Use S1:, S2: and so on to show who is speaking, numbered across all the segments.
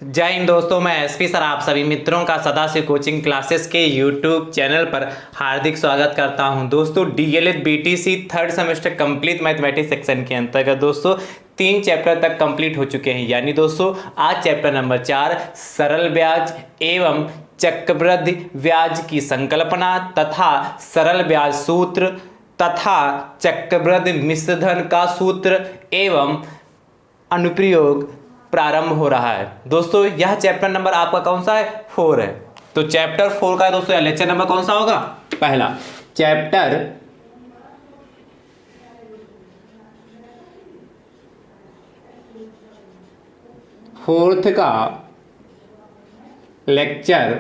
S1: जय हिंद दोस्तों, मैं एसपी सर आप सभी मित्रों का सदाशिव कोचिंग क्लासेस के यूट्यूब चैनल पर हार्दिक स्वागत करता हूं। दोस्तों DElEd BTC third semester complete mathematics section के अंतर्गत दोस्तों 3 चैप्टर तक कंप्लीट हो चुके हैं। यानी दोस्तों आज चैप्टर नंबर 4 सरल ब्याज एवं चक्रवृद्धि ब्याज की संकल्पना तथा सरल ब्याज सूत्र तथा चक्रवृद्धि मिश्रधन का सूत्र एवं अनुप्रयोग प्रारंभ हो रहा है। दोस्तों यह चैप्टर नंबर आपका कौन सा है? 4 है। तो चैप्टर 4 का दोस्तों लेक्चर नंबर कौन सा होगा? पहला। चैप्टर 4 का लेक्चर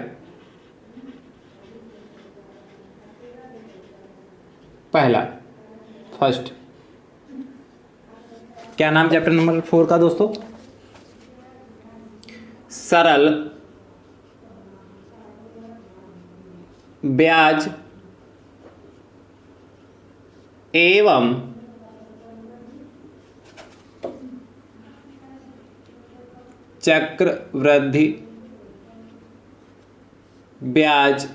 S1: पहला फर्स्ट। क्या नाम चैप्टर नंबर 4 का दोस्तों? सरल ब्याज एवं चक्रवृद्धि ब्याज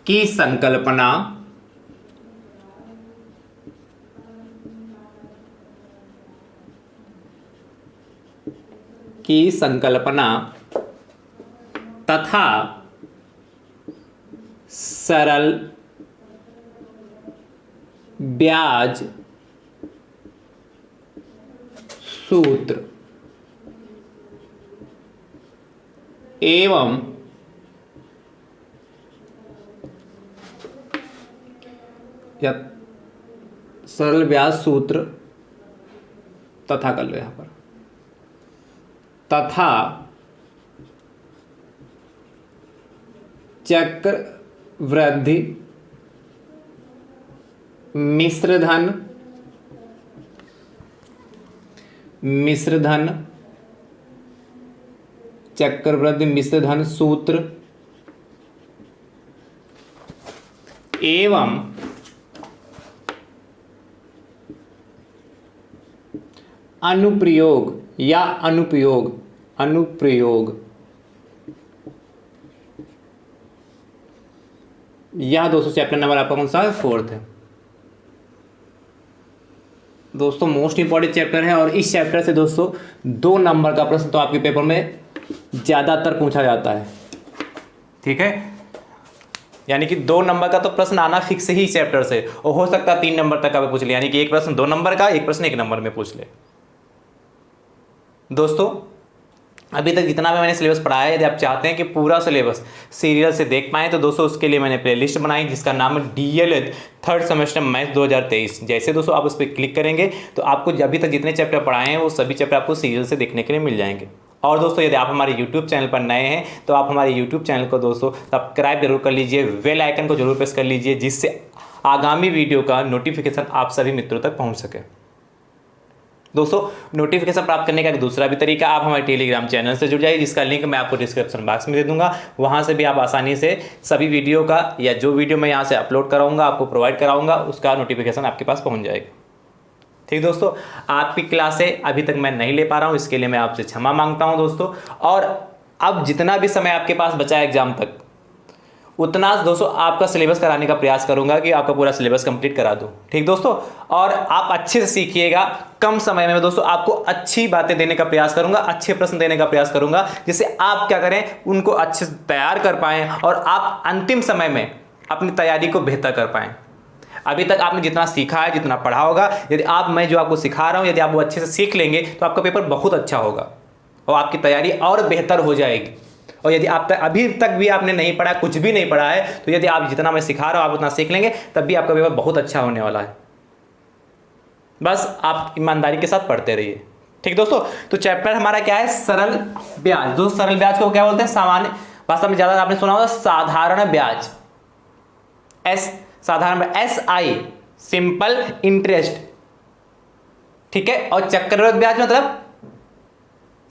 S1: की संकल्पना तथा सरल ब्याज सूत्र एवं सरल ब्याज सूत्र तथा कर लो यहां पर तथा चक्रवृद्धि मिश्रधन चक्रवृद्धि मिश्रधन सूत्र एवं अनुप्रयोग यह दोस्तों चैप्टर नंबर आपका कौन सा है? 4 है। दोस्तों मोस्ट इंपॉर्टेंट चैप्टर है और इस चैप्टर से दोस्तों 2 नंबर का प्रश्न तो आपके पेपर में ज्यादातर पूछा जाता है। ठीक है, यानी कि 2 नंबर का तो प्रश्न आना फिक्स ही चैप्टर से, और हो सकता है 3 नंबर तक का भी पूछ ले, यानी कि एक प्रश्न 2 नंबर का, एक प्रश्न 1 नंबर में पूछ ले। दोस्तों अभी तक जितना भी मैंने सिलेबस पढ़ाया है, यदि आप चाहते हैं कि पूरा सिलेबस सीरियल से देख पाएँ तो दोस्तों उसके लिए मैंने प्लेलिस्ट बनाई जिसका नाम है डीएलएड थर्ड सेमेस्टर मैथ 2023। जैसे दोस्तों आप उस पर क्लिक करेंगे तो आपको अभी तक जितने चैप्टर पढ़ाए हैं वो सभी चैप्टर आपको सीरियल से देखने के लिए मिल जाएंगे। और दोस्तों यदि आप हमारे यूट्यूब चैनल पर नए हैं तो आप हमारे यूट्यूब चैनल को दोस्तों सब्सक्राइब जरूर कर लीजिए, बेल आइकन को जरूर प्रेस कर लीजिए जिससे आगामी वीडियो का नोटिफिकेशन आप सभी मित्रों तक पहुँच सके। दोस्तों नोटिफिकेशन प्राप्त करने का एक दूसरा भी तरीका, आप हमारे टेलीग्राम चैनल से जुड़ जाइए जिसका लिंक मैं आपको डिस्क्रिप्शन बॉक्स में दे दूंगा। वहां से भी आप आसानी से सभी वीडियो का या जो वीडियो मैं यहां से अपलोड कराऊंगा आपको प्रोवाइड कराऊंगा उसका नोटिफिकेशन आपके पास पहुंच जाएगा। ठीक दोस्तों, आपकी क्लासें अभी तक मैं नहीं ले पा रहा हूं, इसके लिए मैं आपसे क्षमा मांगता हूं दोस्तों। और अब जितना भी समय आपके पास बचा है एग्जाम तक उतना दोस्तों आपका सिलेबस कराने का प्रयास करूंगा कि आपका पूरा सिलेबस कंप्लीट करा दूं। ठीक दोस्तों, और आप अच्छे से सीखिएगा। कम समय में दोस्तों आपको अच्छी बातें देने का प्रयास करूंगा, अच्छे प्रश्न देने का प्रयास करूंगा जिससे आप क्या करें, उनको अच्छे से तैयार कर पाएं और आप अंतिम समय में अपनी तैयारी को बेहतर कर पाएं। अभी तक आपने जितना सीखा है, जितना पढ़ा होगा, यदि मैं जो आपको सिखा रहा हूं यदि आप वो अच्छे से सीख लेंगे तो आपका पेपर बहुत अच्छा होगा और आपकी तैयारी और बेहतर हो जाएगी। और यदि आप अभी तक भी आपने नहीं पढ़ा, कुछ भी नहीं पढ़ा है, तो यदि आप जितना मैं सिखा रहा हूं आप उतना सीख लेंगे तब भी आपका पेपर बहुत अच्छा होने वाला है। बस आप ईमानदारी के साथ पढ़ते रहिए। ठीक दोस्तों, तो चैप्टर हमारा क्या है? सरल ब्याज। दोस्तों सरल ब्याज को क्या बोलते हैं? सामान्य भाषा में ज्यादा आपने सुना होगा साधारण ब्याज, साधारण SI सिंपल इंटरेस्ट। ठीक है, और चक्रवृद्धि ब्याज मतलब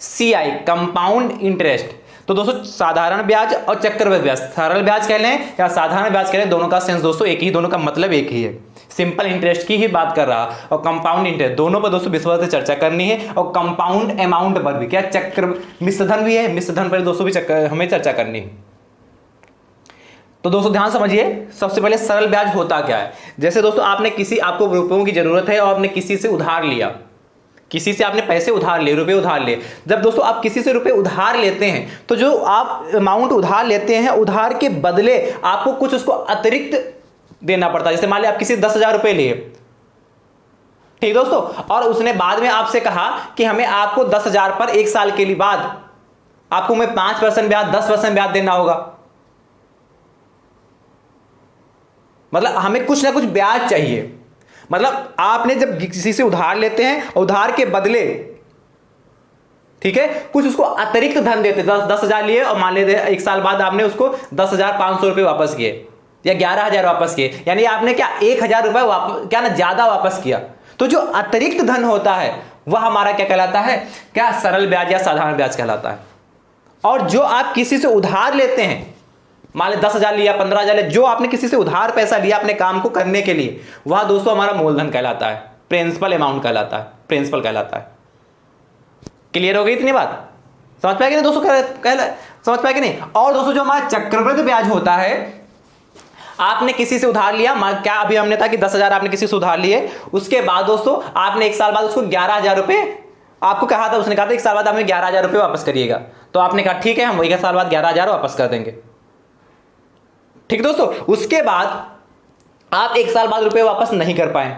S1: CI कंपाउंड इंटरेस्ट। तो दोस्तों साधारण ब्याज और चक्रवृद्धि ब्याज, सरल ब्याज कह लें या साधारण ब्याज कह लें, दोनों का सेंस दोस्तों एक ही, दोनों का मतलब एक ही है। सिंपल इंटरेस्ट की ही बात कर रहा, और कंपाउंड इंटरेस्ट, दोनों पर दोस्तों विस्तार से चर्चा करनी है, और कंपाउंड अमाउंट पर भी, क्या चक्र मिश्र धन भी है, मिश्र धन पर दोस्तों भी हमें चर्चा करनी है। तो दोस्तों ध्यान समझिए, सबसे पहले सरल ब्याज होता क्या है। जैसे दोस्तों आपको रुपयों की जरूरत है और आपने किसी से उधार लिया, किसी से आपने पैसे उधार लिए, रुपए उधार लिए। जब दोस्तों आप किसी से रुपए उधार लेते हैं तो जो आप अमाउंट उधार लेते हैं, उधार के बदले आपको कुछ उसको अतिरिक्त देना पड़ता है। जैसे मान लिया आप किसी 10,000 रुपए लिए, ठीक दोस्तों, और उसने बाद में आपसे कहा कि हमें आपको 10,000 पर 1 साल के लिए बाद आपको मैं 5% ब्याज, 10% ब्याज देना होगा। मतलब हमें कुछ ना कुछ ब्याज चाहिए। मतलब आपने जब किसी से उधार लेते हैं, उधार के बदले, ठीक है, कुछ उसको अतिरिक्त धन देते। 10,000 लिए और मान लेते 1 साल बाद आपने उसको 10,500 रुपए वापस किए या 11,000 वापस किए, यानी आपने क्या 1,000 रुपए वापस, क्या ना ज्यादा वापस किया। तो जो अतिरिक्त धन होता है वह हमारा क्या कहलाता है, क्या सरल ब्याज या साधारण ब्याज कहलाता है। और जो आप किसी से उधार लेते हैं, मान लीजिए 10,000 लिया, 15,000 लिया, जो आपने किसी से उधार पैसा लिया अपने काम को करने के लिए, वह दोस्तों हमारा मूलधन कहलाता है, प्रिंसिपल अमाउंट कहलाता है, प्रिंसिपल कहलाता है। क्लियर हो गई इतनी बात? समझ पाए कि नहीं दोस्तों? समझ पाए कि नहीं? और दोस्तों जो हमारा चक्रवृद्धि ब्याज होता है, आपने किसी से उधार लिया, क्या अभी हमने था कि 10,000 आपने किसी से उधार लिए, उसके बाद दोस्तों आपने 1 साल बाद उसको 11,000 रुपए आपको कहा था, उसने कहा था 1 साल बाद आपने 11,000 रुपए वापस करिएगा। तो आपने कहा ठीक है, हम 1 साल बाद 11,000 वापस कर देंगे, ठीक दोस्तों। उसके बाद आप 1 साल बाद रुपए वापस नहीं कर पाए,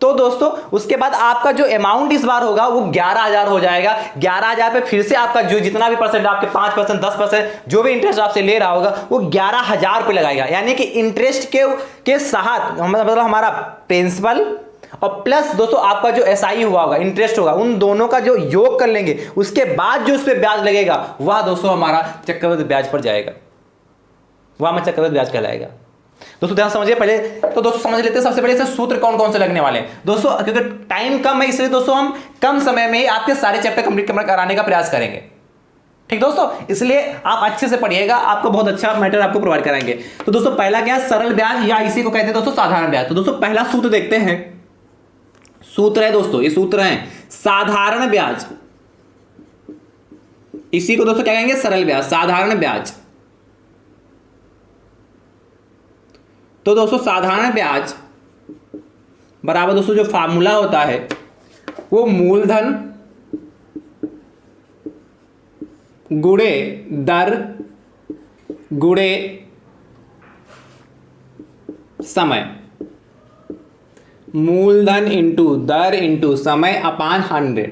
S1: तो दोस्तों उसके बाद आपका जो अमाउंट इस बार होगा वो 11,000 हो जाएगा। 11,000 पे फिर से आपका जो जितना भी परसेंट, आपके 5%, 10%, जो भी इंटरेस्ट आपसे ले रहा होगा वो 11,000 पे लगाएगा। यानी कि इंटरेस्ट के साथ मतलब हमारा प्रिंसिपल और प्लस दोस्तों आपका जो एसआई हुआ होगा, इंटरेस्ट होगा, उन दोनों का जो योग कर लेंगे, उसके बाद जो उस पर ब्याज लगेगा वह दोस्तों हमारा चक्रवृद्धि ब्याज पर जाएगा, वह हमारा चक्रवृद्धि ब्याज कहलाएगा। दोस्तों ध्यान समझिए पहले, तो दोस्तों समझ लेते हैं सबसे पहले से सूत्र कौन कौन से लगने वाले हैं दोस्तों। क्योंकि टाइम कम है इसलिए दोस्तों हम कम समय में ही आपके सारे चैप्टर कंप्लीट कराने का प्रयास करेंगे, ठीक दोस्तों। इसलिए आप अच्छे से पढ़िएगा, आपको बहुत अच्छा मैटर आपको प्रोवाइड कराएंगे। तो दोस्तों पहला क्या है, सरल ब्याज, या इसी को कहते हैं दोस्तों साधारण ब्याज। तो दोस्तों पहला सूत्र देखते हैं, सूत्र है दोस्तों, ये सूत्र है साधारण ब्याज, इसी को दोस्तों क्या कहेंगे, सरल ब्याज, साधारण ब्याज। तो दोस्तों साधारण ब्याज बराबर दोस्तों जो फार्मूला होता है वो मूलधन गुणे दर गुणे समय, मूलधन इंटू दर इंटू समय अपान 100।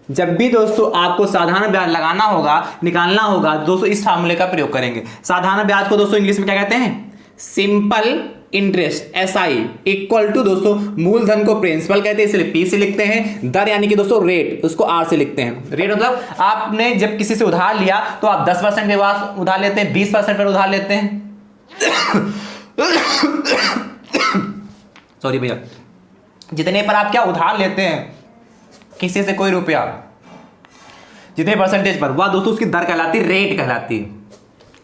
S1: जब भी दोस्तों आपको साधारण ब्याज लगाना होगा, निकालना होगा, दोस्तों इस फार्मूले का प्रयोग करेंगे। साधारण ब्याज को दोस्तों इंग्लिश में क्या कहते हैं, simple interest, SI, equal to दोस्तों मूलधन को प्रिंसिपल कहते हैं इसलिए पी से लिखते हैं, दर यानी कि दोस्तों रेट, उसको आर से लिखते हैं। रेट मतलब आपने जब किसी से उधार लिया तो आप 10% के बाद उधार लेते हैं, 20% पर उधार लेते हैं सॉरी भैया, जितने पर आप क्या उधार लेते हैं किसी से कोई रुपया, जितने परसेंटेज पर, वह दोस्तों उसकी दर कहलाती है, रेट कहलाती है।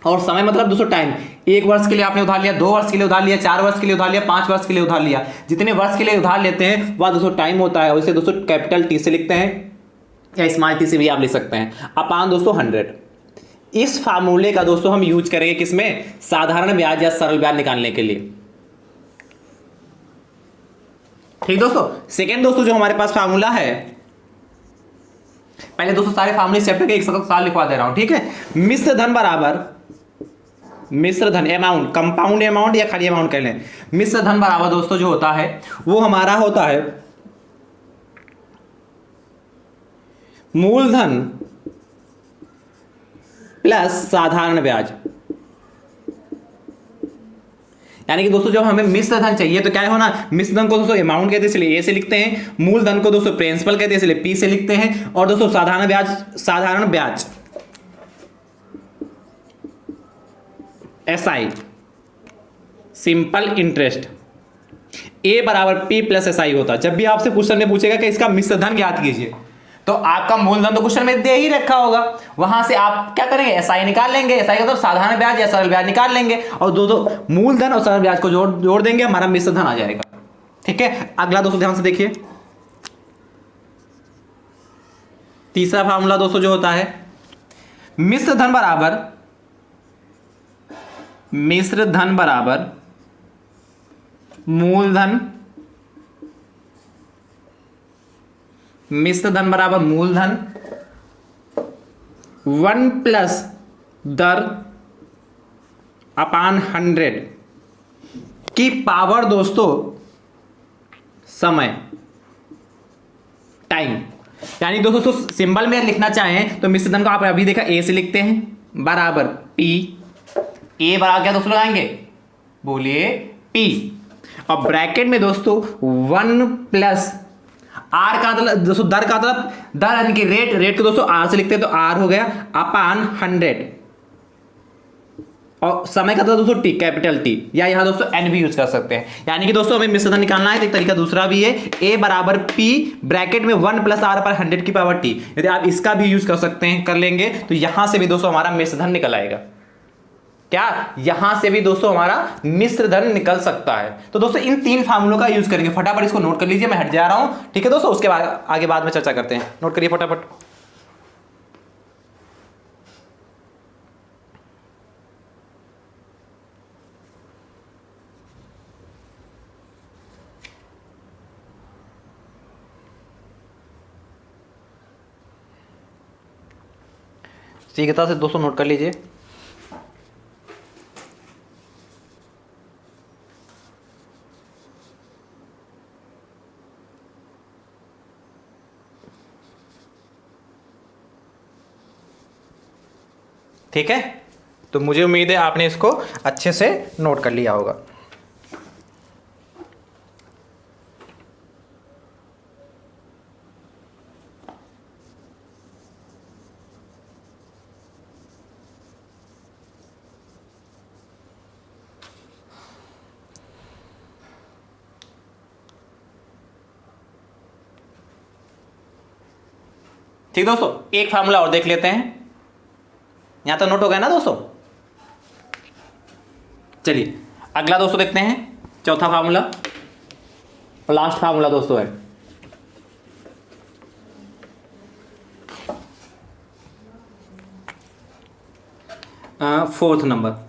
S1: और समय मतलब दोस्तों टाइम, 1 वर्ष के लिए आपने उधार लिया, 2 वर्ष के लिए उधार लिया, 4 वर्ष के लिए उधार लिया, 5 वर्ष के लिए उधार लिया, जितने वर्ष के लिए उधार लेते हैं वह दोस्तों टाइम होता है, और इसे दोस्तों कैपिटल टी से लिखते हैं या स्मॉल टी से भी आप लिख सकते हैं, अपान दोस्तों 100। इस फार्मूले का दोस्तों हम यूज करेंगे किसमें, साधारण ब्याज या सरल ब्याज निकालने के लिए, ठीक दोस्तों। सेकेंड दोस्तों जो हमारे पास फार्मूला है, पहले दोस्तों सारे फार्मूले चैप्टर के एक साथ लिखवा दे रहा हूं, ठीक है। मिश्र धन बराबर, मिश्र धन अमाउंट, कंपाउंड अमाउंट या खाली अमाउंट कह लें, मिश्र धन बराबर दोस्तों जो होता है वो हमारा होता है मूलधन प्लस साधारण ब्याज। यानी कि दोस्तों जब हमें मिश्र धन चाहिए तो क्या होना, मिश्र धन को दोस्तों अमाउंट कहते हैं इसलिए ए से लिखते हैं, मूलधन को दोस्तों प्रिंसिपल कहते हैं इसलिए पी से लिखते हैं, और दोस्तों साधारण ब्याज एसआई, सिंपल इंटरेस्ट, ए बराबर पी प्लस एसआई होता है। जब भी आपसे क्वेश्चन में पूछेगा कि इसका मिश्र धन ज्ञात कीजिए, तो आपका मूलधन तो क्वेश्चन में दे ही रखा होगा, वहां से आप क्या करेंगे, एसआई निकाल लेंगे, एसआई का मतलब साधारण ब्याज या सरल ब्याज निकाल लेंगे और दो मूलधन और सरल ब्याज को जोड़ देंगे, हमारा मिश्र धन आ जाएगा। ठीक है, अगला दोस्तों ध्यान से देखिए, तीसरा फार्मूला दोस्तों जो होता है मिश्र धन बराबर मूलधन, मिश्र धन बराबर मूलधन 1 प्लस दर अपान 100 की पावर दोस्तों समय, टाइम। यानी दोस्तों सिंबल में लिखना चाहें तो मिश्र धन को आप अभी देखा ए से लिखते हैं बराबर पी, ए बराबर क्या दोस्तों लगाएंगे, बोलिए पी, और ब्रैकेट में दोस्तों 1 प्लस आर का मतलब दोस्तों दर का मतलब दर यानी कि रेट को दोस्तों आर से लिखते हैं तो आर हो गया अपान 100, और समय का दोस्तों टी, कैपिटल टी, या यहां दोस्तों एन भी यूज कर सकते हैं। यानी कि दोस्तों हमें मिश्र धन निकालना है तो एक तरीका दूसरा भी है, ए बराबर पी ब्रैकेट में 1 प्लस आर पर 100 की पावर टी, यदि आप इसका भी यूज कर सकते हैं, कर लेंगे तो यहां से भी दोस्तों हमारा मिश्र धन निकल आएगा। क्या यहां से भी दोस्तों हमारा मिश्र धन निकल सकता है। तो दोस्तों इन तीन फार्मूलों का यूज करेंगे, फटाफट इसको नोट कर लीजिए, मैं हट जा रहा हूं, ठीक है दोस्तों, उसके बाद आगे बाद में चर्चा करते हैं, नोट करिए फटाफट। शीघ्रता से दोस्तों नोट कर लीजिए। ठीक है, तो मुझे उम्मीद है आपने इसको अच्छे से नोट कर लिया होगा। ठीक दोस्तों, एक फार्मूला और देख लेते हैं, यहां तो नोट हो गया ना दोस्तों। चलिए अगला दोस्तों देखते हैं, चौथा फार्मूला, लास्ट फार्मूला दोस्तों है फोर्थ नंबर।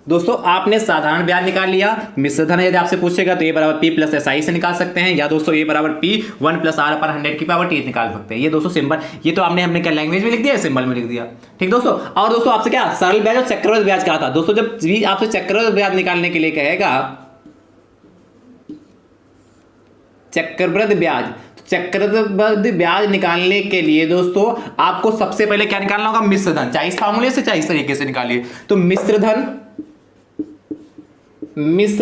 S1: दोस्तों आपने साधारण ब्याज निकाल लिया, मिश्र धन यदि आपसे पूछेगा तो ए बराबर पी प्लस एस आई से निकाल सकते हैं, या दोस्तों ए बराबर पी 1 प्लस आर पर 100 की पावर टी निकाल सकते हैं। ये दोस्तों सिंबल, ये तो हमने क्या लैंग्वेज में लिख दिया, सिंबल में लिख दिया। ठीक दोस्तों, और दोस्तों आपसे क्या सरल ब्याज और चक्रवृद्धि ब्याज कहा था दोस्तों, जब भी आपसे चक्रवृद्धि ब्याज निकालने के लिए कहेगा, चक्रवृद्धि ब्याज निकालने के लिए दोस्तों आपको सबसे पहले क्या निकालना होगा, मिश्र धन, चाहे इस फार्मूले से चाहे इस तरीके से निकालिए। तो मिश्र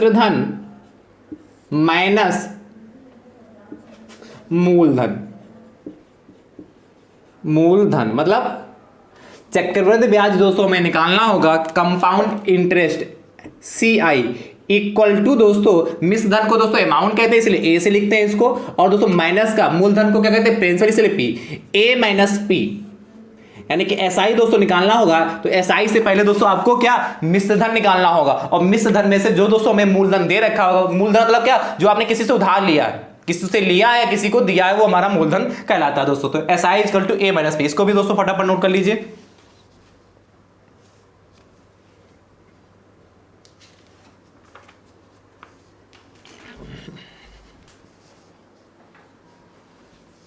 S1: धन माइनस मूलधन मतलब चक्रवृद्धि ब्याज दोस्तों हमें निकालना होगा compound interest CI equal to दोस्तों मिश्र धन को दोस्तों अमाउंट कहते हैं इसलिए ए से लिखते हैं इसको, और दोस्तों माइनस का मूलधन को क्या कहते हैं, प्रिंसिपल, इसलिए पी, ए माइनस पी, यानी कि एसआई दोस्तों निकालना होगा। तो एसआई से पहले दोस्तों आपको क्या मिश्र धन निकालना होगा, और मिश्र धन में से जो दोस्तों हमें मूलधन दे रखा होगा, मूलधन मतलब क्या, जो आपने किसी से उधार लिया है, किसी से लिया है, किसी को दिया है, वो हमारा मूलधन कहलाता है दोस्तों। तो SI equal to A minus P, इसको भी दोस्तों फटाफट नोट कर लीजिए।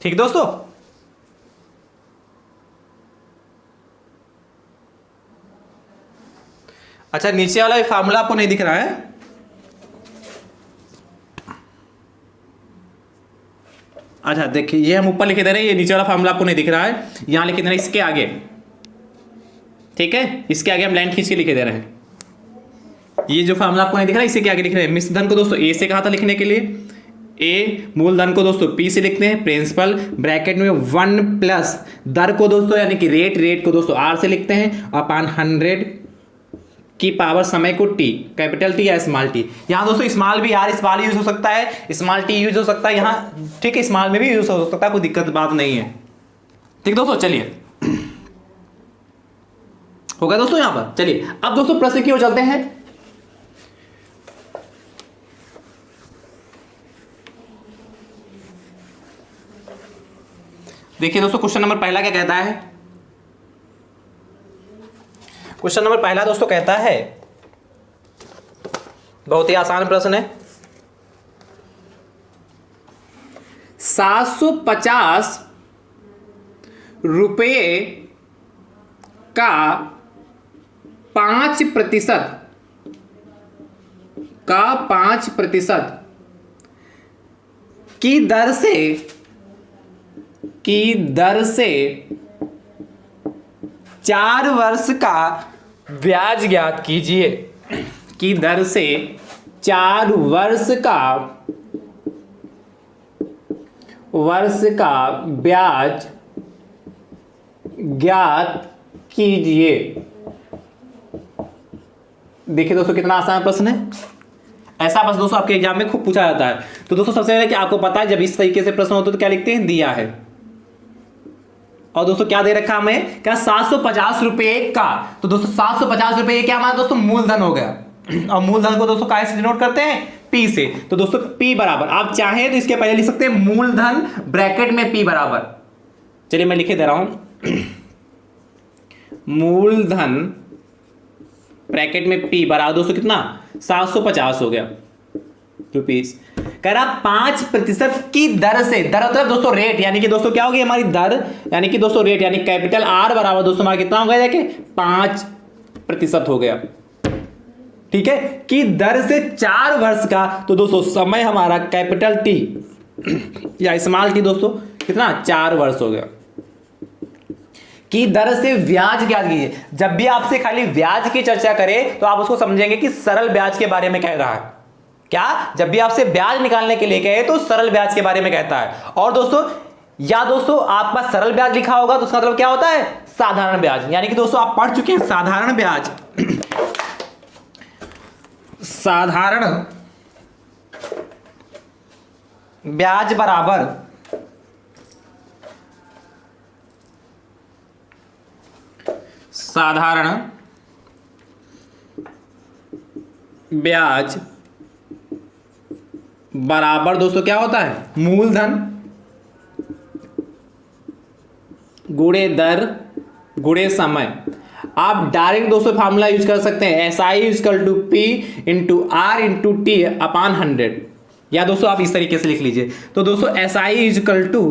S1: ठीक दोस्तों, अच्छा नीचे वाला फार्मूला आपको नहीं दिख रहा है, अच्छा देखिए ये हम ऊपर लिखे दे रहे हैं, ये नीचे वाला फार्मूला आपको नहीं दिख रहा है, यहां लिखे दे रहे हैं इसके आगे, ठीक है, इसके आगे हम लाइन खींच के लिखे दे रहे हैं। ये जो फार्मूला आपको नहीं दिख रहा है इसी के आगे लिख रहे हैं, मिश्र धन को दोस्तों ए से कहा था लिखने के लिए, ए मूलधन को दोस्तों पी से लिखते हैं, प्रिंसिपल ब्रैकेट में 1 प्लस दर को दोस्तों यानी कि रेट को दोस्तों आर से लिखते हैं, अपान 100 की पावर समय को टी, कैपिटल टी या स्मॉल टी। यहाँ दोस्तों स्मॉल भी यार स्मॉल यूज हो सकता है, स्मॉल टी यूज हो सकता है यहाँ, ठीक है, स्मॉल में भी यूज हो सकता है, कोई दिक्कत बात नहीं है। ठीक दोस्तों, चलिए हो गया दोस्तों यहां पर। चलिए अब दोस्तों प्रश्न की ओर चलते हैं। देखिए दोस्तों क्वेश्चन नंबर पहला क्या कहता है। क्वेश्चन नंबर पहला दोस्तों कहता है, बहुत ही आसान प्रश्न है, 750 रुपये का 5% की दर से 4 वर्ष का ब्याज ज्ञात कीजिए। की दर से 4 वर्ष का ब्याज ज्ञात कीजिए। देखिए दोस्तों कितना आसान प्रश्न है। ऐसा बस दोस्तों आपके एग्जाम में खूब पूछा जाता है। तो दोस्तों सबसे पहले कि आपको पता है जब इस तरीके से प्रश्न होते हैं तो क्या लिखते हैं, दिया है। और दोस्तों क्या दे रखा हमें, क्या 750 रुपए का। तो दोस्तों 750 रुपए क्या हमारा दोस्तों मूलधन हो गया। और मूलधन को दोस्तों काय से डिनोट करते हैं, पी से। तो दोस्तों पी बराबर, आप चाहें तो इसके पहले लिख सकते हैं मूलधन ब्रैकेट में पी बराबर, चलिए मैं लिखे दे रहा हूं, मूलधन ब्रैकेट में पी बराबर दोस्तों कितना 750 हो गया रुपीस। कह रहा 5% की दर से, दर मतलब दोस्तों रेट, यानी कि दोस्तों क्या होगी हमारी दर, यानी कि दोस्तों रेट, यानी कैपिटल आर बराबर दोस्तों हमारा कितना हो गया, देखिए 5% हो गया। ठीक है, कि दर से 4 वर्ष का, तो दोस्तों समय हमारा कैपिटल टी या स्मॉल टी दोस्तों कितना 4 वर्ष हो गया। की दर से ब्याज ज्ञात कीजिए। जब भी आपसे खाली ब्याज की चर्चा करे तो आप उसको समझेंगे कि सरल ब्याज के बारे में कह रहा है। क्या, जब भी आपसे ब्याज निकालने के लिए कहे तो सरल ब्याज के बारे में कहता है। और दोस्तों या दोस्तों आप पास सरल ब्याज लिखा होगा तो उसका मतलब क्या होता है, साधारण ब्याज। यानी कि दोस्तों आप पढ़ चुके हैं साधारण ब्याज, साधारण ब्याज बराबर साधारण ब्याज बराबर दोस्तों क्या होता है, मूलधन गुणे दर गुणे समय। आप डायरेक्ट दोस्तों फार्मूला यूज कर सकते हैं, SI equal to P into R into T upon 100, या दोस्तों आप इस तरीके से लिख लीजिए। तो दोस्तों SI इक्वल टू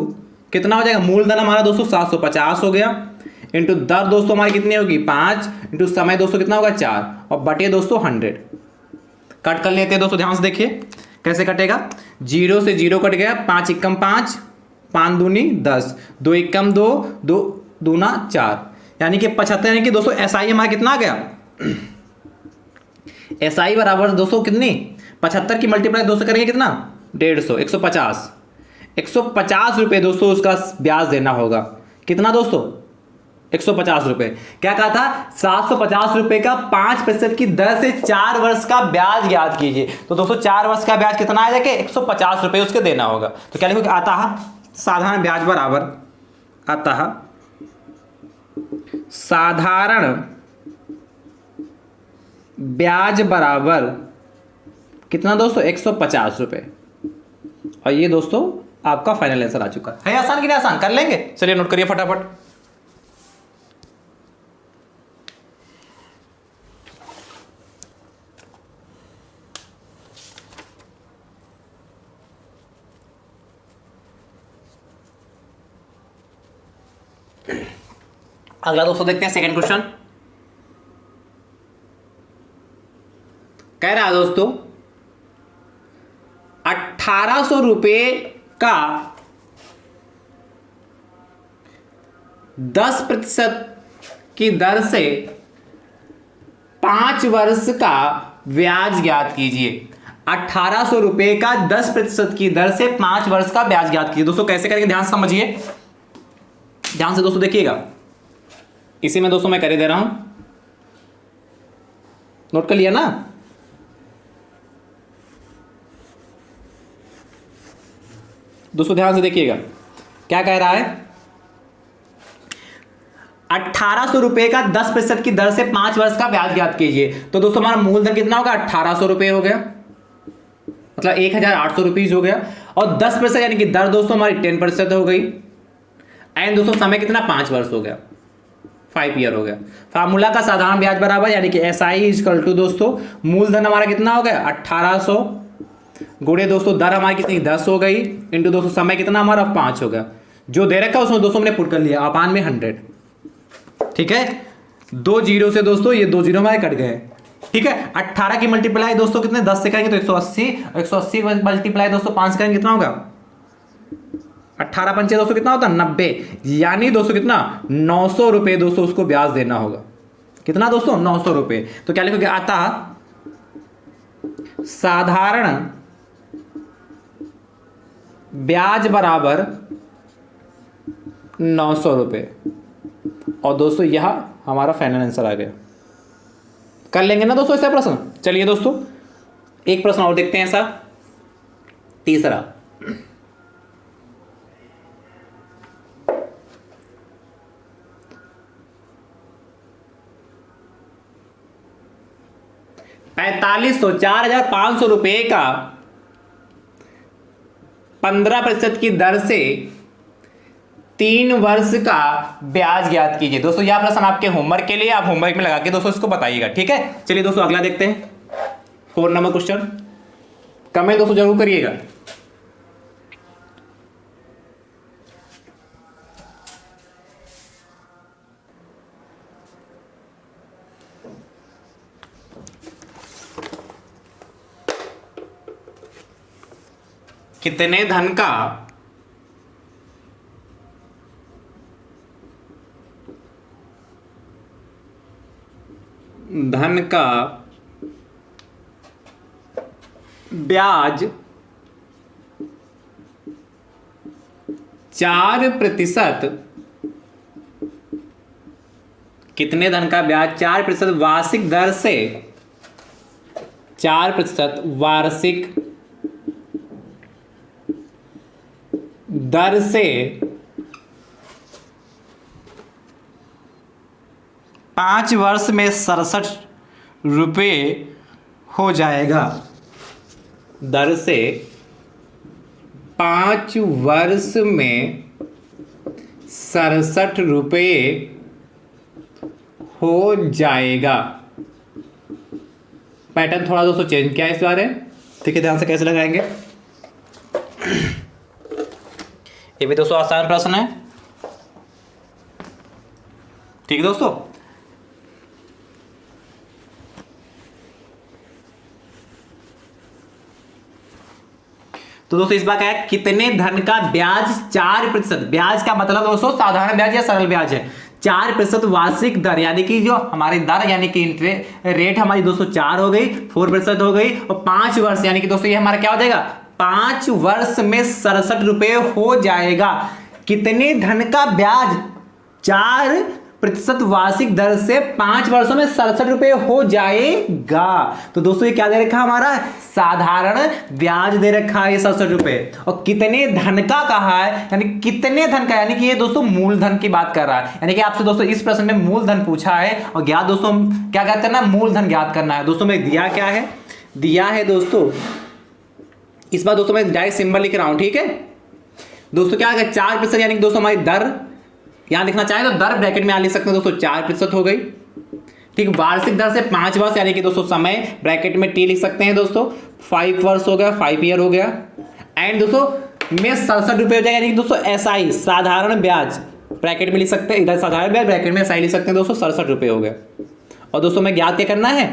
S1: कितना हो जाएगा, मूलधन हमारा दोस्तों 750 हो गया, इंटू दर दोस्तों हमारी कितनी होगी 5, इंटू समय दोस्तों कितना होगा 4, और बटे दोस्तों 100। कट कर लेते हैं दोस्तों, ध्यान से देखिए कैसे कटेगा। 0 से 0 कट गया, 5 एकम 5, 5 दूनी 10, 2 एकम 2, 2 दूना 4, यानी कि 75। यानी कि दोस्तों SI हमारा कितना आ गया, SI बराबर दोस्तों कितनी 75 की मल्टीप्लाई दोस्तों करेंगे कितना 150, 150 रुपए दोस्तों उसका ब्याज देना होगा। कितना दोस्तों 150 रुपए। क्या कहा था, 750 रुपए का 5% की दर से 4 वर्ष का ब्याज ज्ञात कीजिए। तो दोस्तों 4 वर्ष का ब्याज कितना आएगा कि 150 रुपए उसके देना होगा। तो क्या लिखोगे, आता है साधारण ब्याज बराबर, आता है साधारण ब्याज बराबर कितना दोस्तों 150 रुपए। और ये दोस्तों आपका फाइनल आंसर आ चुका है। आसान कि नहीं आसान, कर लेंगे, चलिए नोट करिए फटाफट। अगला दोस्तों देखते हैं सेकंड क्वेश्चन। कह रहा है दोस्तों 1800 रुपए का 10% की दर से 5 वर्ष का ब्याज ज्ञात कीजिए। 1800 रुपए का 10% की दर से 5 वर्ष का ब्याज ज्ञात कीजिए। दोस्तों कैसे करेंगे, ध्यान से समझिए, ध्यान से दोस्तों देखिएगा। इसी में दोस्तों मैं कर दे रहा हूं, नोट कर लिया ना। दोस्तों ध्यान से देखिएगा क्या कह रहा है, 1800 रुपए का 10% की दर से 5 वर्ष का ब्याज ज्ञात कीजिए। तो दोस्तों हमारा मूलधन कितना होगा, 1800 रुपए हो गया, मतलब 1800 रुपीज हो गया, और 10% यानी कि दर दोस्तों हमारी 10% हो गई, एंड दोस्तों समय कितना, 5 वर्ष हो गया, 5 ईयर हो गया। फार्मूला का साधारण ब्याज बराबर यानी कि एसआई इक्वल टू दोस्तों मूलधन हमारा कितना हो गया 1800 गुणे दोस्तों दर हमारी कितनी 10 हो गई, इंटू दोस्तों समय कितना हमारा 5 हो गया। जो दे रखा है उसमें दोस्तों हमने पुट कर लिया अपान में 100। ठीक है, 2 जीरो से दोस्तों ये 2 जीरो हमारे कट गए। ठीक है, 18 की मल्टीप्लाई दोस्तों कितने 10 से करेंगे तो 180, 180 मल्टीप्लाई दोस्तों 5 से करेंगे कितना होगा 18 पंचे दोस्तों कितना होता है 90, यानी दोस्तों कितना 900 रुपए दोस्तों उसको ब्याज देना होगा। कितना दोस्तों 900 रुपए। तो क्या लिखोगे, अतः साधारण ब्याज बराबर 900 रुपए। और दोस्तों यह हमारा फाइनल आंसर आ गया। कर लेंगे ना दोस्तों ऐसा प्रश्न। चलिए दोस्तों एक प्रश्न और देखते हैं ऐसा, तीसरा। ₹4500 रुपए का 15% की दर से 3 वर्ष का ब्याज ज्ञात कीजिए। दोस्तों यह प्रश्न आपके होमवर्क के लिए, आप होमवर्क में लगा के दोस्तों इसको बताइएगा। ठीक है, चलिए दोस्तों अगला देखते हैं 4 नंबर क्वेश्चन। कमेंट दोस्तों जरूर करिएगा। कितने धन का ब्याज 4%, कितने धन का ब्याज 4% वार्षिक दर से, 4% वार्षिक दर से 5 वर्ष में 67 रुपये हो जाएगा। दर से 5 वर्ष में 67 रुपये हो जाएगा। पैटर्न थोड़ा दोस्तों चेंज किया है इस बार है। ठीक है, ध्यान से कैसे लगाएंगे। ये भी दोस्तों आसान प्रश्न है। ठीक है दोस्तों, तो दोस्तों इस बार क्या है, कितने धन का ब्याज 4%, ब्याज का मतलब दोस्तों साधारण ब्याज या सरल ब्याज है, 4% वार्षिक दर यानी कि जो हमारी दर यानी कि इंटरेस्ट रेट हमारी दोस्तों 4 हो गई, 4% हो गई, और 5 वर्ष यानी कि दोस्तों ये हमारा क्या हो जाएगा 5 वर्ष में 67 रुपये हो जाएगा। कितने धन का ब्याज 4% वार्षिक दर से 5 वर्षों में 67 रुपये हो जाएगा। तो दोस्तों ये क्या दे रखा हमारा साधारण ब्याज दे रखा है 67 रुपये, और कितने धन का कहा है यानी कितने धन का, यानी कि ये दोस्तों मूलधन की बात कर रहा है। यानी कि आपसे दोस्तों इस प्रश्न में मूलधन पूछा है और ज्ञात दोस्तों क्या ज्ञात करना है, मूलधन ज्ञात करना है। दोस्तों में दिया क्या है, दिया है दोस्तों, इस बार दोस्तों मैं डायरेक्ट सिंबल लिख रहा हूं। ठीक है दोस्तों, क्या है 4% यानी कि दोस्तों हमारी दर यहां लिखना चाहे तो दर ब्रैकेट में यहां लिख सकते हैं दोस्तों 4% हो गई। ठीक, वार्षिक दर से 5 वर्ष यानी कि दोस्तों समय ब्रैकेट में टी लिख सकते हैं दोस्तों, 5 वर्ष हो गया, 5 ईयर हो गया, एंड दोस्तों में 67 रुपये हो जाएगा यानी कि दोस्तों एसआई साधारण ब्याज ब्रैकेट में लिख सकते हैं, इधर साधारण ब्याज ब्रैकेट में एसआई लिख सकते हैं दोस्तों 67 रुपये हो गया। और दोस्तों मैं ज्ञात क्या करना है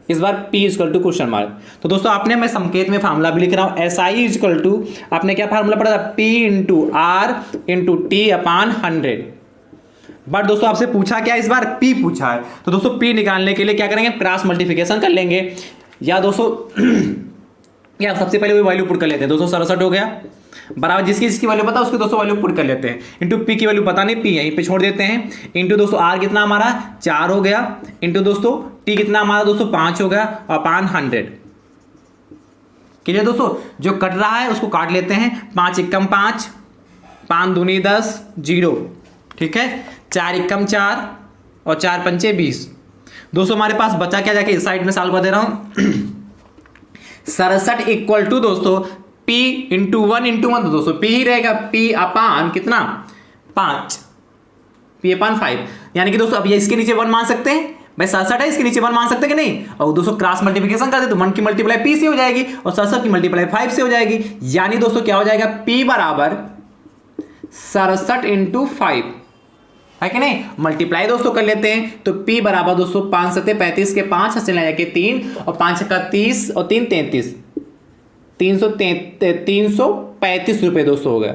S1: इस बार, P equal to question mark. तो दोस्तों आपने, मैं संकेत में फार्मूला भी लिख रहा हूं, एस आई इक्वल टू आपने क्या फार्मूला पढ़ा था, P into R into T upon 100। But दोस्तों आपसे पूछा क्या इस बार, P पूछा है। तो दोस्तों P निकालने के लिए क्या करेंगे, क्रॉस मल्टीप्लिकेशन कर लेंगे, या दोस्तों या सबसे पहले वही वैल्यू पुट कर लेते हैं, 267 हो गया बराबर, जिसकी जिसकी वैल्यू पता है उसकी 200 वैल्यू पुट कर लेते हैं, इंटू पी की वैल्यू पता नहीं, पी यहीं पे छोड़ देते हैं, इंटू दोस्तों आर कितना हमारा 4 हो गया, इंटू दोस्तों टी कितना हमारा दोस्तों 5 हो गया, अपान 100। क्लियर दोस्तों, जो कट रहा है उसको काट लेते हैं, 5 एकम 5, 5 दूनी 10, 0, ठीक है, 4 एकम 4 और 4 पंचे 20। दोस्तों हमारे पास बचा क्या, जाके इस साइड में सॉल्व कर दे रहा हूं 67 इक्वल टू दोस्तों P इंटू 1 इंटू 1, तो दोस्तों P ही रहेगा, P अपान कितना 5, P अपान 5, यानी कि दोस्तों अब ये इसके नीचे 1 मान सकते हैं, भाई 67 है इसके नीचे 1 मान सकते हैं कि नहीं, और दोस्तों क्रॉस मल्टीप्लिकेशन कर दे तो 1 की मल्टीप्लाई P से हो जाएगी और 67 की मल्टीप्लाई 5 से हो जाएगी, यानी दोस्तों क्या हो जाएगा P बराबर 67 इंटू 5 है कि नहीं, मल्टीप्लाई दोस्तों कर लेते हैं, तो P बराबर दोस्तों 5 7 35 के 5 चला जाके 3 और 5 का 30 और 3 33, 335 रुपए दोस्तों हो गया।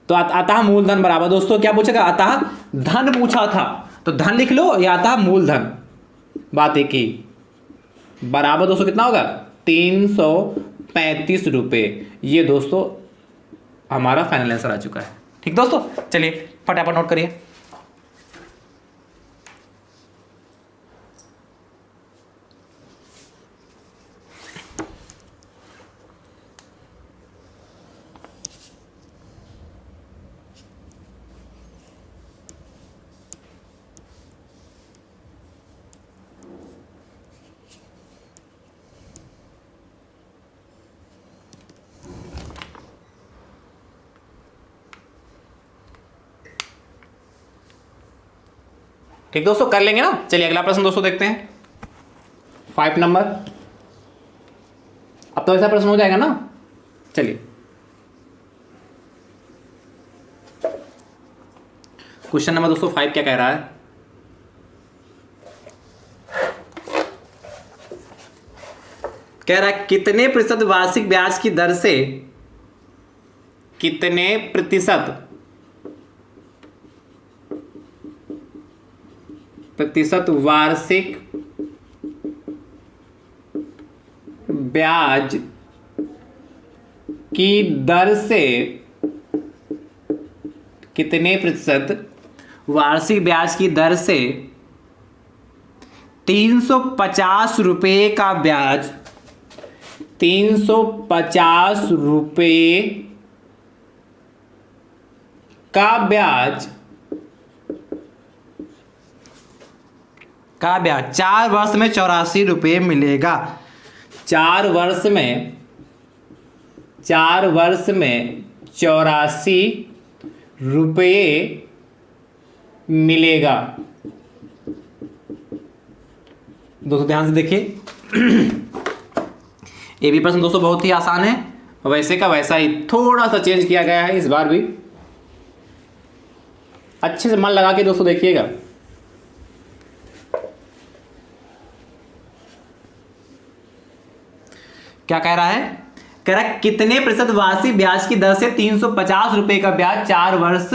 S1: तो अतः मूलधन बराबर दोस्तों क्या पूछेगा, अतः धन पूछा था तो धन लिख लो, या अतः मूलधन, बात एक ही, बराबर दोस्तों कितना होगा 335 रुपए। ये दोस्तों हमारा फाइनल आंसर आ चुका है। ठीक दोस्तों, चलिए फटाफट नोट करिए। ठीक दोस्तों, कर लेंगे ना। चलिए अगला प्रश्न दोस्तों देखते हैं, 5 नंबर। अब तो ऐसा प्रश्न हो जाएगा ना। चलिए क्वेश्चन नंबर दोस्तों 5 क्या कह रहा है, कह रहा है कितने प्रतिशत वार्षिक ब्याज की दर से, कितने प्रतिशत वार्षिक ब्याज की दर से, कितने प्रतिशत वार्षिक ब्याज की दर से 350 रुपये का ब्याज, 350 रुपये का ब्याज 4 वर्ष में 84 रुपये मिलेगा। 4 वर्ष में 84 रुपये मिलेगा। दोस्तों ध्यान से देखिए, ये भी प्रश्न दोस्तों बहुत ही आसान है, वैसे का वैसा ही थोड़ा सा चेंज किया गया है इस बार भी। अच्छे से मन लगा के दोस्तों देखिएगा। क्या कह रहा है, कह रहा है कितने प्रतिशत वार्षिक ब्याज की दर से 350 रुपए का ब्याज 4 वर्ष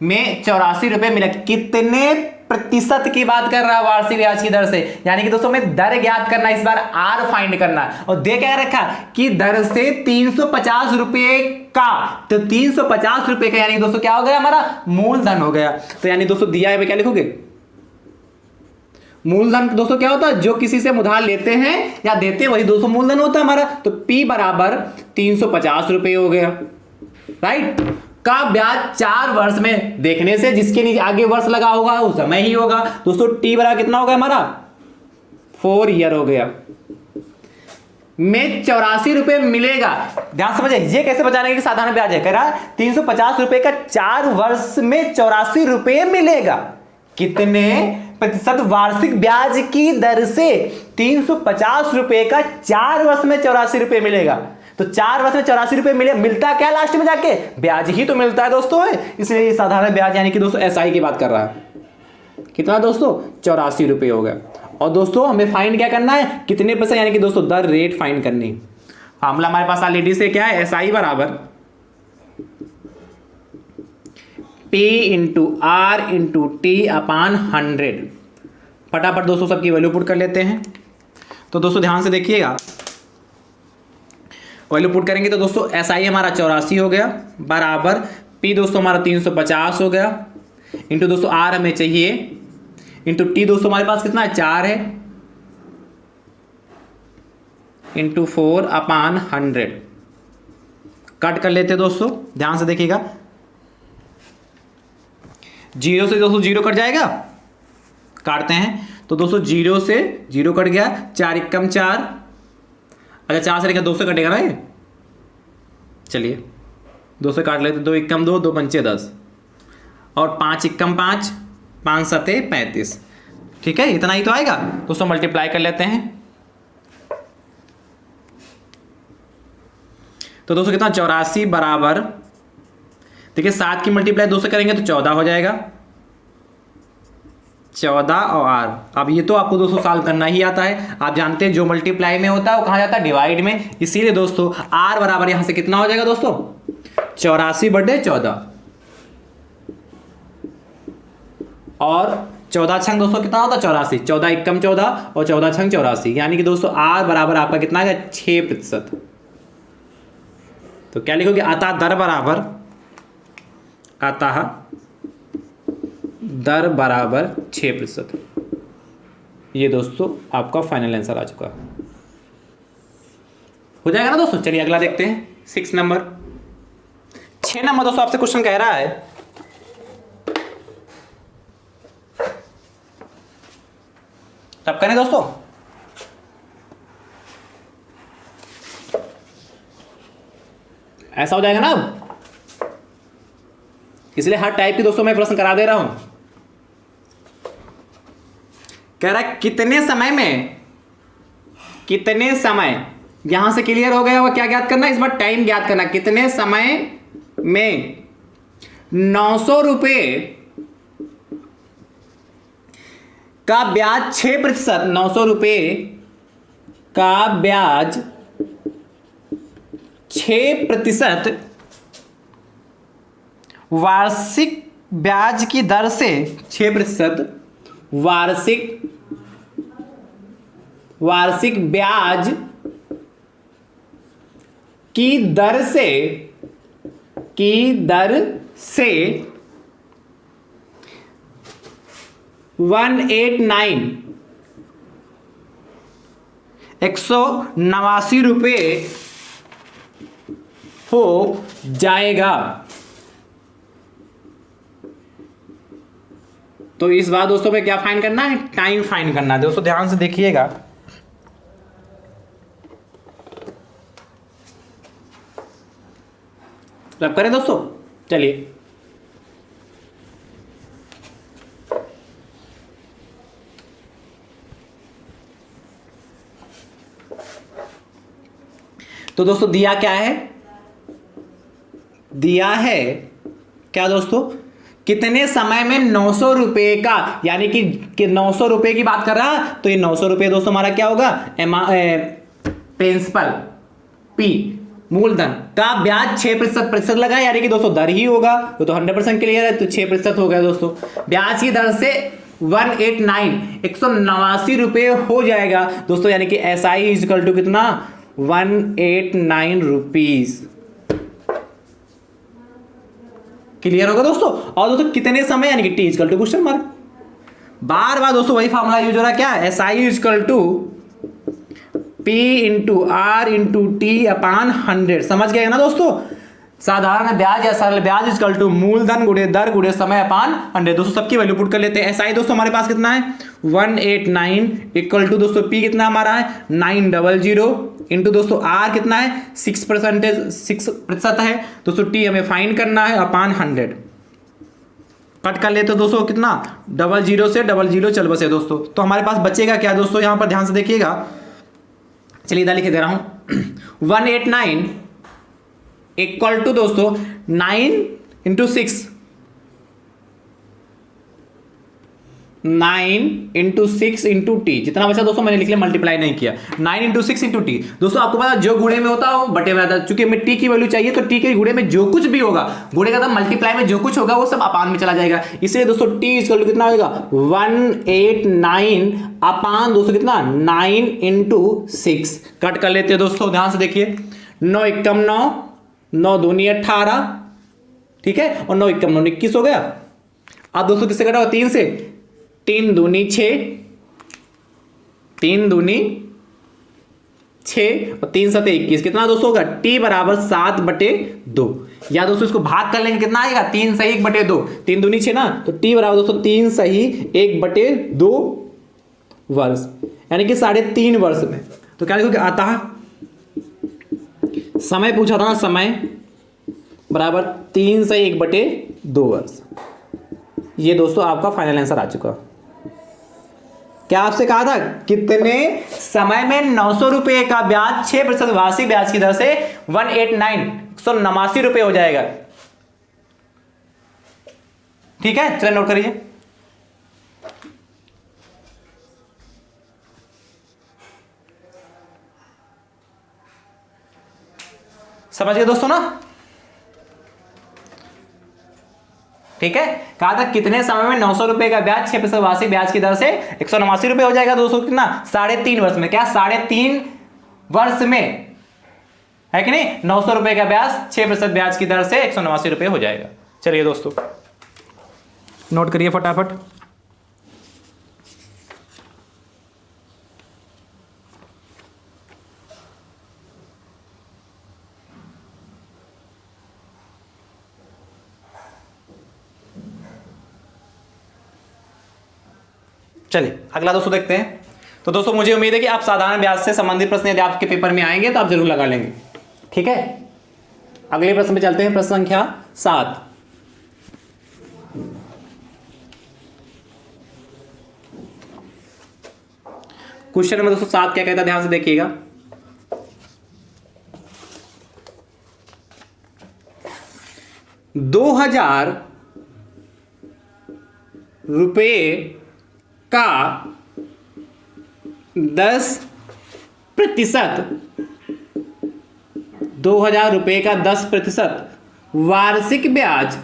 S1: में 84 रुपए मिला। कितने प्रतिशत की बात कर रहा है वार्षिक ब्याज की दर से, यानी कि दोस्तों हमें दर ज्ञात करना, इस बार आर फाइंड करना, और दे क्या रखा कि दर से 350 रुपए का, तो 350 रुपए का यानी दोस्तों क्या हो गया, हमारा मूलधन हो गया। तो यानी दोस्तों दिया है, क्या लिखोगे, मूलधन दोस्तों क्या होता है, जो किसी से उधार लेते हैं या देते हैं वही दोस्तों मूलधन होता है हमारा। तो P बराबर 350 रुपए हो गया, राइट, का ब्याज 4 वर्ष में, देखने से जिसके नीचे आगे वर्ष लगा होगा उस समय ही होगा दोस्तों। T बराबर कितना हो गया हमारा 4 ईयर हो गया, में 84 रुपए मिलेगा। ध्यान समझे, ये कैसे बचाने की साधारण ब्याज है, कह रहा 350 रुपए का 4 वर्ष में 84 रुपए मिलेगा। कितने प्रतिशत वार्षिक ब्याज की दर से 350 रुपए का 4 वर्ष में 84 रुपए मिलेगा। तो 4 वर्ष में 84 रुपए मिलता क्या लास्ट में जाके, ब्याज ही तो मिलता है दोस्तों, इसलिए ये साधारण ब्याज यानी कि दोस्तों एसआई की बात कर रहा है। कितना दोस्तों 84 रुपए हो गया। और दोस्तों हमें फाइंड क्या करना है, कितने पैसे, यानी कि दोस्तों दर रेट फाइंड करनी। फार्मूला हमारे पास ऑलरेडी से क्या है, एसआई बराबर P into R into T upon 100। फटाफट दोस्तों सबकी वैल्यू पुट कर लेते हैं। तो दोस्तों ध्यान से देखिएगा, वैल्यू पुट करेंगे तो दोस्तों SI हमारा 84 हो गया बराबर P दोस्तों हमारा 350 हो गया इंटू दोस्तों R हमें चाहिए इंटू T दोस्तों हमारे पास कितना है 4 है इंटू 4/100 कट कर लेते दोस्तों, ध्यान से देखिएगा। 0 से दोस्तों 0 कट जाएगा, काटते हैं तो दोस्तों 0 से 0 कट गया, 4 एकम 4, अच्छा 4 से लेकर 2 से कटेगा ना ये, चलिए 2 से काट लेते, 2 एकम 2, 2 पंचे 10 और 5 एकम 5, 5 सते 35, ठीक है इतना ही तो आएगा दोस्तों। मल्टीप्लाई कर लेते हैं तो दोस्तों कितना 84 बराबर, देखिए 7 की मल्टीप्लाई 2 से करेंगे तो 14 हो जाएगा, 14 और R। अब ये तो आपको दोस्तों सॉल्व करना ही आता है, आप जानते हैं जो मल्टीप्लाई में होता है वो कहाँ जाता है डिवाइड में, इसीलिए दोस्तों R बराबर यहां से कितना हो जाएगा दोस्तों 84/14 और 14 छंग दोस्तों कितना होता है 84, 14 एकम 14 और 14 छंग 84, यानी कि दोस्तों R बराबर आपका कितना है 6%। तो क्या लिखोगे अतः दर बराबर, अतः दर बराबर 6%। ये दोस्तों आपका फाइनल आंसर आ चुका हो जाएगा ना दोस्तों। चलिए अगला देखते हैं 6 नंबर। 6 नंबर दोस्तों आपसे क्वेश्चन कह रहा है तब करें दोस्तों, ऐसा हो जाएगा ना अब, इसलिए हर टाइप के दोस्तों मैं प्रश्न करा दे रहा हूं। कह रहा है कितने समय यहां से क्लियर हो गया होगा, क्या ज्ञात करना इस बार टाइम ज्ञात करना, कितने समय में 900 रुपए का ब्याज 6%, 900 रुपए का ब्याज 6% वार्षिक ब्याज की दर से 6% वार्षिक ब्याज की दर से 189 रुपए हो जाएगा। तो इस बार दोस्तों पे क्या फाइंड करना है, टाइम फाइंड करना है दोस्तों, ध्यान से देखिएगा। अब करें दोस्तों, चलिए तो दोस्तों दिया क्या है, दिया है क्या दोस्तों, कितने समय में 900 रुपए का, यानी कि 900 रुपए की बात कर रहा, तो ये 900 रुपए दोस्तों हमारा क्या होगा, प्रिंसिपल P मूलधन का ब्याज 6% लगा, यानी कि दोस्तों दर ही होगा, तो 100% क्लियर है, तो 6% हो गया दोस्तों। ब्याज की दर से 189 रुपए हो जाएगा दोस्तों, यानी कि SI इक्वल टू कितना 189 रुपीज। क्लियर होगा दोस्तों। और दोस्तों कितने समय, यानी कि T equal to question mark, बार बार दोस्तों वही फॉर्मूला यूज हो रहा है, क्या SI equal to P into R into T/100। समझ गए ना दोस्तों, साधारण ब्याज या सरल ब्याज इक्वल टू मूलधन गुणे दर गुणे समय अपान 100। दोस्तों सबकी वैल्यू पुट कर लेते हैं। SI दोस्तों हमारे पास कितना है 189 इक्वल टू दोस्तों P कितना हमारा है 900 इंटू दोस्तों R कितना है 6% है दोस्तों, T हमें फाइंड करना है अपान 100। कट कर लेते दोस्तों कितना 00 से 00 चल बसे दोस्तों, तो हमारे पास बचेगा क्या दोस्तों, यहां पर ध्यान से देखिएगा, चलिए इधर लिख दे रहा हूं 189 इक्वल टू दोस्तों 9 इंटू 6 इंटू टी, जितना बचा दोस्तों मैंने लिख लिया, मल्टीप्लाई नहीं किया। 9 इंटू 6 इंटू टी दोस्तों, आपको पता जो गुणे में होता है बटे में आता है, चूंकि हमें टी की वैल्यू चाहिए, तो टी के गुणे में जो कुछ भी होगा, गुणे का मल्टीप्लाई में जो कुछ होगा वो सब अपान में चला जाएगा, इसलिए दोस्तों टी इक्वल टू कितना होगा 189 अपान दोस्तों कितना 9 इंटू 6। कट कर लेते हैं दोस्तों, ध्यान से देखिए 9 एकम 9, 9 दूनी 18, ठीक है, और 9 एकम 9 21 हो गया। अब दोस्तों किससे कटा हुआ? 3 से, 3 दूनी 6, 3 दूनी 6 और 3 7 21, कितना दोस्तों होगा? t बराबर 7/2। या दोस्तों इसको भाग कर लेंगे, कितना आएगा? 3 सही 1/2, 3 दूनी 6 ना, तो t बराबर दोस्तों 3 सही 1/2 वर्ष, यानी कि 3.5 वर्ष में। तो क्या लिखोगे? अतः समय पूछा था ना, समय बराबर 3 सही 1/2 वर्ष। ये दोस्तों आपका फाइनल आंसर आ चुका। क्या आपसे कहा था कितने समय में 900 रुपए का ब्याज 6% वार्षिक ब्याज की दर से 189 रुपए हो जाएगा। ठीक है, चलिए नोट करिए। समझ गए दोस्तों ना? ठीक है, कहा था कितने समय में 900 रुपए का ब्याज 6% वार्षिक ब्याज की दर से 189 रुपए हो जाएगा दोस्तों। कितना? 3.5 वर्ष में। क्या? 3.5 वर्ष में, है कि नहीं? 900 रुपए का ब्याज 6% ब्याज की दर से 189 रुपए हो जाएगा। चलिए दोस्तों नोट करिए फटाफट। चलिए अगला दोस्तों देखते हैं। तो दोस्तों मुझे उम्मीद है कि आप साधारण ब्याज से संबंधित प्रश्न यदि आपके पेपर में आएंगे तो आप जरूर लगा लेंगे। ठीक है, अगले प्रश्न पे चलते हैं। प्रश्न संख्या 7। क्वेश्चन नंबर दोस्तों 7 क्या कहता है, ध्यान से देखिएगा। ₹2000 का 10%, 2000 रुपए का 10% वार्षिक ब्याज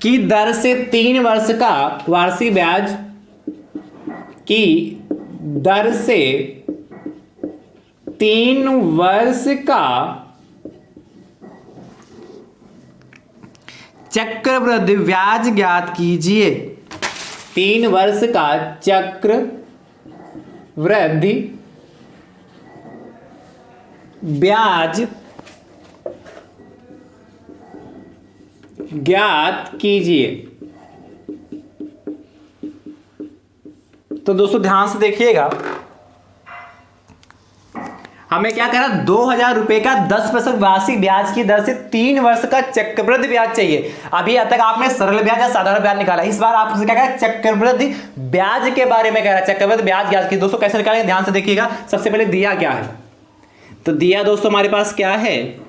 S1: की दर से 3 वर्ष का, वार्षिक ब्याज की दर से 3 वर्ष का चक्रवृद्धि ब्याज ज्ञात कीजिए। 3 वर्ष का चक्रवृद्धि ब्याज ज्ञात कीजिए। तो दोस्तों ध्यान से देखिएगा, हमें क्या करा? 2000 रुपए का 10% वार्षिक ब्याज की दर से 3 वर्ष का चक्रवृद्धि ब्याज चाहिए। अभी तक आपने सरल ब्याज या साधारण ब्याज निकाला, इस बार आपसे क्या कह रहा है? चक्रवृद्धि ब्याज के बारे में कह रहा है। चक्रवृद्धि ब्याज ज्ञात की दोस्तों कैसे निकालेंगे, ध्यान से देखिएगा। सबसे पहले दिया क्या है, तो दिया दोस्तों हमारे पास क्या है,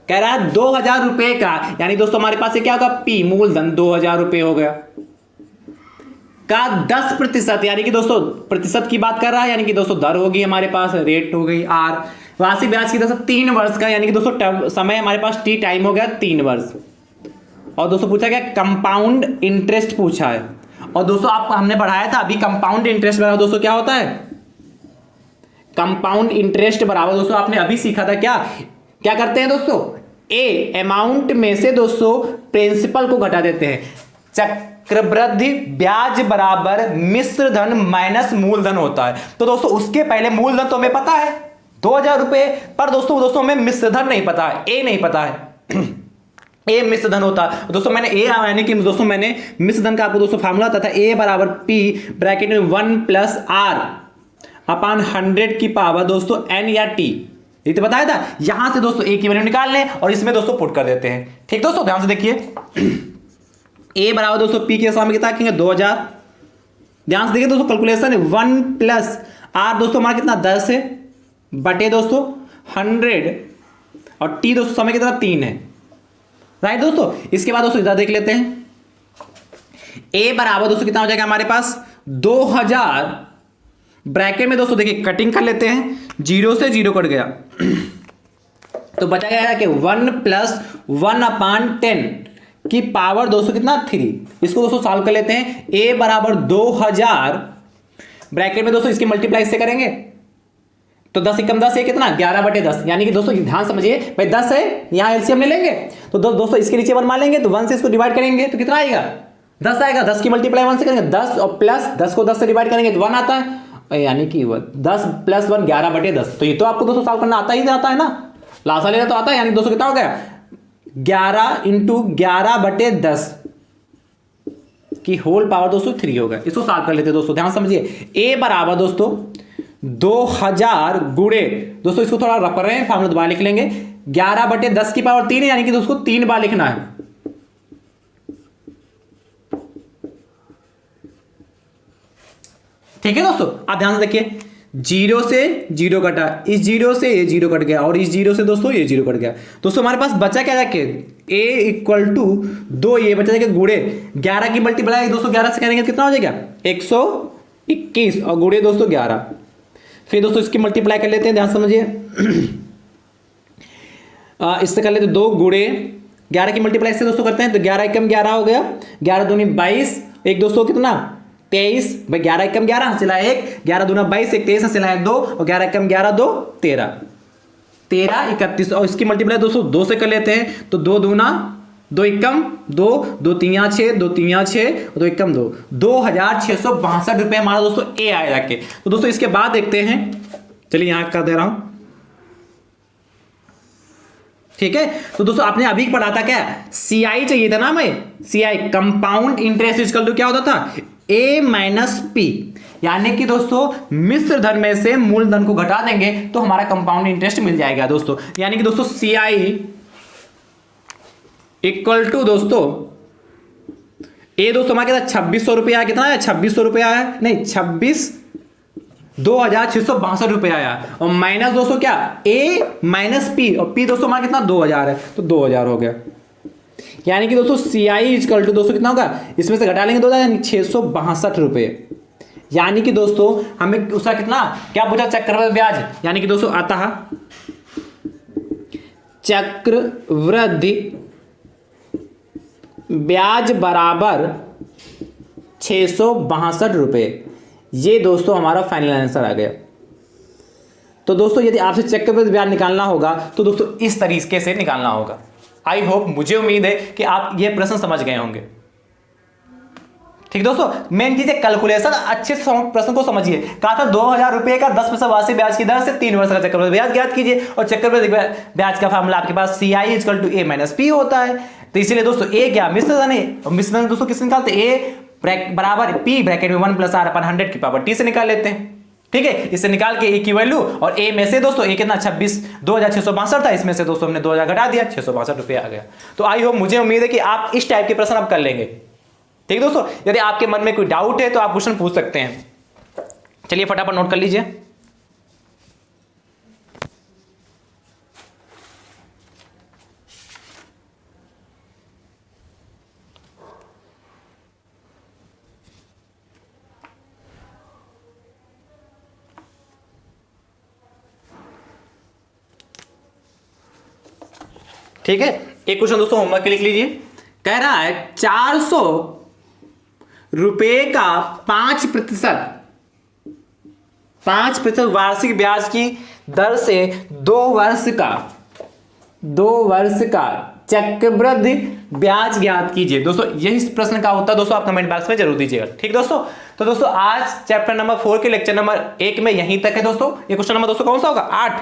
S1: कह रहा है 2000 रुपए का, यानी दोस्तों हमारे पास क्या होगा? पी मूलधन 2000 रुपए हो गया का 10%, यानी कि दोस्तों प्रतिशत की बात कर रहा है, यानी कि दोस्तों दर होगी हमारे पास, रेट हो गई आर। वार्षिक ब्याज की दर 3 वर्ष का, यानी कि दोस्तों समय हमारे पास टी टाइम हो गया 3 वर्ष। और दोस्तों पूछा गया कंपाउंड इंटरेस्ट पूछा है। और दोस्तों आपको हमने पढ़ाया था अभी, कंपाउंड इंटरेस्ट बराबर दोस्तों क्या होता है? कंपाउंड इंटरेस्ट बराबर दोस्तों आपने अभी सीखा था क्या करते हैं दोस्तों? ए अमाउंट में से दोस्तों प्रिंसिपल को घटा देते हैं। चक्रवृद्धि ब्याज बराबर मिश्र धन माइनस मूलधन होता है। तो दोस्तों उसके पहले मूलधन तो हमें पता है 2000 रुपए, पर दोस्तों हमें मिश्र धन नहीं पता है, ए नहीं पता है। ए मिश्र धन होता है दोस्तों, मैंने ए यानी कि दोस्तों मैंने मिश्र धन का आपको दोस्तों फार्मूला था ए बराबर पी ब्रैकेट में 1 + r अपान 100 की पावर दोस्तों n या t, ये तो बताया था। यहां से दोस्तों ए की वैल्यू निकाल लें और इसमें दोस्तों पुट कर देते हैं। ठीक दोस्तों, ध्यान से देखिए, ए बराबर दोस्तों पी के सामने कितना रखेंगे? 2000। ध्यान से देखिए दोस्तों, कैलकुलेशन है 1 + r दोस्तों हमारा कितना 10 है बटे दोस्तों 100, और टी दोस्तों समय कितना 3 है, राइट दोस्तों। इसके बाद दोस्तों इधर देख लेते हैं, ए बराबर दोस्तों कितना हो जाएगा हमारे पास 2000 ब्रैकेट में दोस्तों देखिए कटिंग कर लेते हैं, 0 से 0 कट गया तो बचा गया कि 1 + 1/10 की पावर दोस्तों कितना 3। इसको दोस्तों सॉल्व कर लेते हैं। a बराबर 2000 ब्रैकेट में दोस्तों इसकी मल्टीप्लाई से करेंगे तो 10 एकम 10 है कितना 11/10, यानी कि दोस्तों ध्यान समझिए भाई 10 है, यहां एलसीएम ले लेंगे तो दोस्तों इसके नीचे 1 मान लेंगे तो 1 से इसको डिवाइड करेंगे तो कितना आएगा 10 आएगा। 10 की मल्टीप्लाई 1 से करेंगे 10 और प्लस 10 को 10 से डिवाइड करेंगे तो 1 आता है, यानी कि 10 + 1 11/10। तो ये तो आपको दोस्तों सॉल्व करना आता ही आता है ना, लासा लेना तो आता है, यानी दोस्तों कितना हो गया 11 × 11/10 की होल पावर दोस्तों 3 होगा। इसको सॉल्व कर लेते हैं दोस्तों, ध्यान समझिए। a बराबर दोस्तों 2000 गुणे दोस्तों इसको थोड़ा रख रहे हैं, फार्मूला दोबारा लिख लेंगे। 11/10 की पावर 3 है, यानी कि दोस्तों 3 बार लिखना है। ठीक है दोस्तों, आप ध्यान से देखिए 0 से 0 कटा, इस 0 से ये 0 कट गया और इस 0 से दोस्तों ये 0 कट गया। दोस्तों हमारे पास बचा क्या जाके a = 2, ये बचा जाके गुणे 11 की मल्टीप्लाई दोस्तों 11 से करेंगे कितना हो जाएगा 121 और गुणे दोस्तों 11। फिर दोस्तों इसकी मल्टीप्लाई कर लेते हैं, ध्यान समझिए। इससे कर लेते 2 गुणे 11 की मल्टीप्लाई से दोस्तों करते हैं तो 11 एकम 11 हो गया, 11 दूनी 22, एक दोस्तों कितना 23 भाई 11 एकम 11 सिला 1, 11 दूना 22, 1 23 सिला 2 और 11 एकम 11 2 13, 13 31 और इसकी मल्टीप्लाई दोस्तों 2 से कर लेते हैं तो 2 दूना 2 एकम 2, 2 3 6, 2 3 6 और 2 एकम 2, 2662 रुपए हमारा दोस्तों ए आया जाके। तो दोस्तों इसके बाद देखते हैं, चलिए यहां कर दे रहा हूं। ठीक है, तो दोस्तों आपने अभी पढ़ा था क्या सीआई चाहिए था ना हमें, CI compound interest equal to क्या होता था a - p, यानी कि दोस्तों मिश्र धन में से मूल धन को घटा देंगे तो हमारा कंपाउंड इंटरेस्ट मिल जाएगा दोस्तों। यानी कि दोस्तों सीआई इक्वल टू दोस्तों ए दोस्तों हमारे पास 2600 रुपया कितना है 2600 रुपया है, नहीं 26,662 रुपया आया और माइनस दोस्तों क्या a - p और p दोस्तों हमारा कितना 2000 है तो 2000 हो गया। यानी कि दोस्तों सीआई इक्वल टू दोस्तों कितना होगा, इसमें से घटा लेंगे 2000 यानी 662 रुपए। यानी कि दोस्तों हमें उसका कितना क्या पूछा चक्रवृद्धि ब्याज, यानी कि दोस्तों आता है चक्रवृद्धि ब्याज बराबर 662 रुपए। ये दोस्तों हमारा फाइनल आंसर आ गया। तो दोस्तों यदि आपसे चक्रवृद्धि ब्याज निकालना होगा तो दोस्तों इस तरीके से निकालना होगा। आई होप, मुझे उम्मीद है कि आप ये प्रश्न समझ गए होंगे। ठीक दोस्तों, मेन चीज है कैलकुलेशन, अच्छे से प्रश्न को समझिए। कहा था 2000 रुपए का 10% वार्षिक ब्याज की दर से 3 वर्ष का चक्रवृद्धि ब्याज ज्ञात कीजिए और चक्रवृद्धि ब्याज का फार्मूला आपके पास CI equal to a - p होता है। तो इसीलिए दोस्तों ए क्या मिश्र धन है, मिश्र धन दोस्तों किससे निकालते हैं a बराबर p ब्रैकेट में 1 + r/100 की पावर t से निकाल लेते हैं। ठीक है, इससे निकाल के ए की वैल्यू और ए में से दोस्तों ए कितना 26,2662 था, इसमें से दोस्तों हमने 2000 घटा दिया 662 रुपये आ गया। तो आई होप, मुझे उम्मीद है कि आप इस टाइप के प्रश्न आप कर लेंगे। ठीक दोस्तों, यदि आपके मन में कोई डाउट है तो आप क्वेश्चन पूछ सकते हैं। चलिए फटाफट नोट कर लीजिए। ठीक है, एक क्वेश्चन दोस्तों होमवर्क के लिख लीजिए। कह रहा है 400 रुपए का 5% वार्षिक ब्याज की दर से 2 वर्ष का चक्रवृद्धि ब्याज ज्ञात कीजिए। दोस्तों यही प्रश्न का उत्तर दोस्तों आप कमेंट बॉक्स में जरूर दीजिएगा। ठीक दोस्तों, तो दोस्तों आज चैप्टर नंबर 4 के लेक्चर नंबर 1 में यहीं तक है दोस्तों। ये क्वेश्चन नंबर दोस्तों कौन सा होगा 8।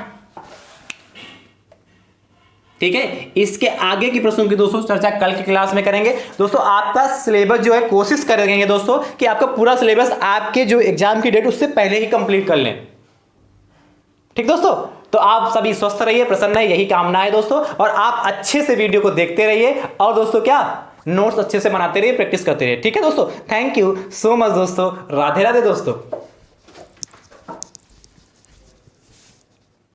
S1: ठीक है, इसके आगे की प्रश्नों की दोस्तों चर्चा कल की क्लास में करेंगे। दोस्तों आपका सिलेबस जो है कोशिश करेंगे दोस्तों कि आपका पूरा सिलेबस आपके जो एग्जाम की डेट उससे पहले ही कंप्लीट कर लें। ठीक दोस्तों, तो आप सभी स्वस्थ रहिए, प्रसन्न है, यही कामना है दोस्तों। और आप अच्छे से वीडियो को देखते रहिए और दोस्तों क्या नोट्स अच्छे से बनाते रहिए, प्रैक्टिस करते रहिए। ठीक है दोस्तों, थैंक यू सो मच दोस्तों, राधे राधे दोस्तों।